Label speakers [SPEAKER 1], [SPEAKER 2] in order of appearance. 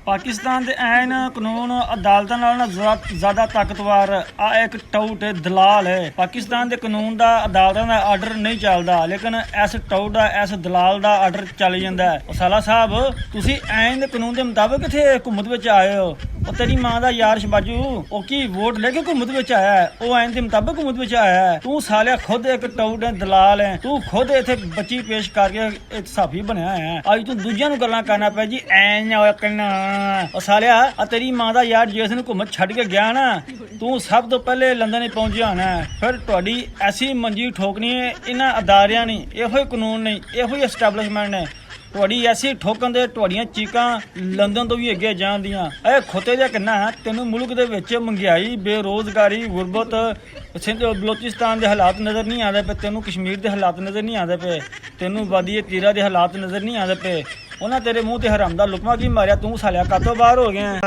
[SPEAKER 1] ਪਾਕਿਸਤਾਨ ਦੇ ਐਨ ਕਾਨੂੰਨ ਅਦਾਲਤਾਂ ਨਾਲ ਨਾ ਜ਼ਿਆਦਾ ਤਾਕਤਵਰ ਆ ਇੱਕ ਟਾਊਟ ਦਲਾਲ ਹੈ। ਪਾਕਿਸਤਾਨ ਦੇ ਕਾਨੂੰਨ ਦਾ ਅਦਾਲਤਾਂ ਦਾ ਆਰਡਰ ਨਹੀਂ ਚੱਲਦਾ, ਲੇਕਿਨ ਇਸ ਟਾਊਟ ਦਾ ਇਸ ਦਲਾਲ ਦਾ ਆਰਡਰ ਚੱਲ ਜਾਂਦਾ ਹੈ। ਸਾਲਾ ਸਾਹਿਬ ਤੁਸੀਂ ਐਨ ਦੇ ਕਾਨੂੰਨ ਦੇ ਮੁਤਾਬਕ ਇੱਥੇ ਹਕੂਮਤ ਵਿੱਚ ਆਏ ਹੋ। ਉਹ ਤੇਰੀ ਮਾਂ ਦਾ ਯਾਰ ਸ਼ਬਾਜੂ ਉਹ ਕੀ ਵੋਟ ਲੈ ਕੇ ਹਕੂਮਤ ਵਿੱਚ ਆਇਆ ਹੈ? ਉਹ ਐਨ ਦੇ ਮੁਤਾਬਕ ਹਕੂਮਤ ਵਿੱਚ ਆਇਆ ਹੈ। ਤੂੰ ਸਾਲਿਆ ਖੁਦ ਇੱਕ ਟਾਊਟ ਹੈ, ਦਲਾਲ ਹੈ। ਤੂੰ ਖੁਦ ਇੱਥੇ ਬੱਚੀ ਪੇਸ਼ ਕਰਕੇ ਇੱਕ ਸਾਫੀ ਬਣਿਆ ਹੈ। ਅੱਜ ਤੂੰ ਦੂਜਿਆਂ ਨੂੰ ਗੱਲਾਂ ਕਰਨਾ ਪੈ ਜੀ ਐਨ ਕਹਿਣਾ। ਉਹ ਸਾਲਿਆ ਆ ਤੇਰੀ ਮਾਂ ਦਾ ਯਾਰ ਜਿਸ ਨੂੰ ਹਕੂਮਤ ਛੱਡ ਕੇ ਗਿਆ ਨਾ, ਤੂੰ ਸਭ ਤੋਂ ਪਹਿਲੇ ਲੰਦਨ ਹੀ ਪਹੁੰਚਿਆ ਹੋਣਾ। ਫਿਰ ਤੁਹਾਡੀ ਐਸੀ ਮੰਜੀ ਠੋਕਣੀ ਹੈ ਇਹਨਾਂ ਅਦਾਰਿਆਂ ਨੇ, ਇਹੋ ਹੀ ਕਾਨੂੰਨ ਨਹੀਂ, ਇਹੋ ਹੀ ਐਸਟੈਬਲਿਸ਼ਮੈਂਟ ਨੇ। ਤੁਹਾਡੀ ਐਸੀ ਠੋਕਣ ਦੇ ਤੁਹਾਡੀਆਂ ਚੀਕਾਂ ਲੰਦਨ ਤੋਂ ਵੀ ਅੱਗੇ ਜਾਂਦੀਆਂ। ਇਹ ਖੋਤੇ ਜਿਹਾ ਕਿੰਨਾ ਤੈਨੂੰ ਮੁਲਕ ਦੇ ਵਿੱਚ ਮਹਿੰਗਾਈ, ਬੇਰੋਜ਼ਗਾਰੀ, ਗੁਰਬਤ, ਸਿੰਧ ਬਲੋਚਿਸਤਾਨ ਦੇ ਹਾਲਾਤ ਨਜ਼ਰ ਨਹੀਂ ਆਉਂਦੇ ਪਏ, ਤੈਨੂੰ ਕਸ਼ਮੀਰ ਦੇ ਹਾਲਾਤ ਨਜ਼ਰ ਨਹੀਂ ਆਉਂਦੇ ਪਏ, ਤੈਨੂੰ ਵਾਦੀ ਤੀਰਾ ਦੇ ਹਾਲਾਤ ਨਜ਼ਰ ਨਹੀਂ ਆਉਂਦੇ ਪਏ। ਉਹਨਾਂ ਤੇਰੇ ਮੂੰਹ ਤੇ ਹਰਾਮ ਦਾ ਲੁਕਮਾ ਕੀ ਮਾਰਿਆ, ਤੂੰ ਸਾਲਿਆ ਕਾਤੋਂ ਬਾਹਰ ਹੋ ਗਿਆ।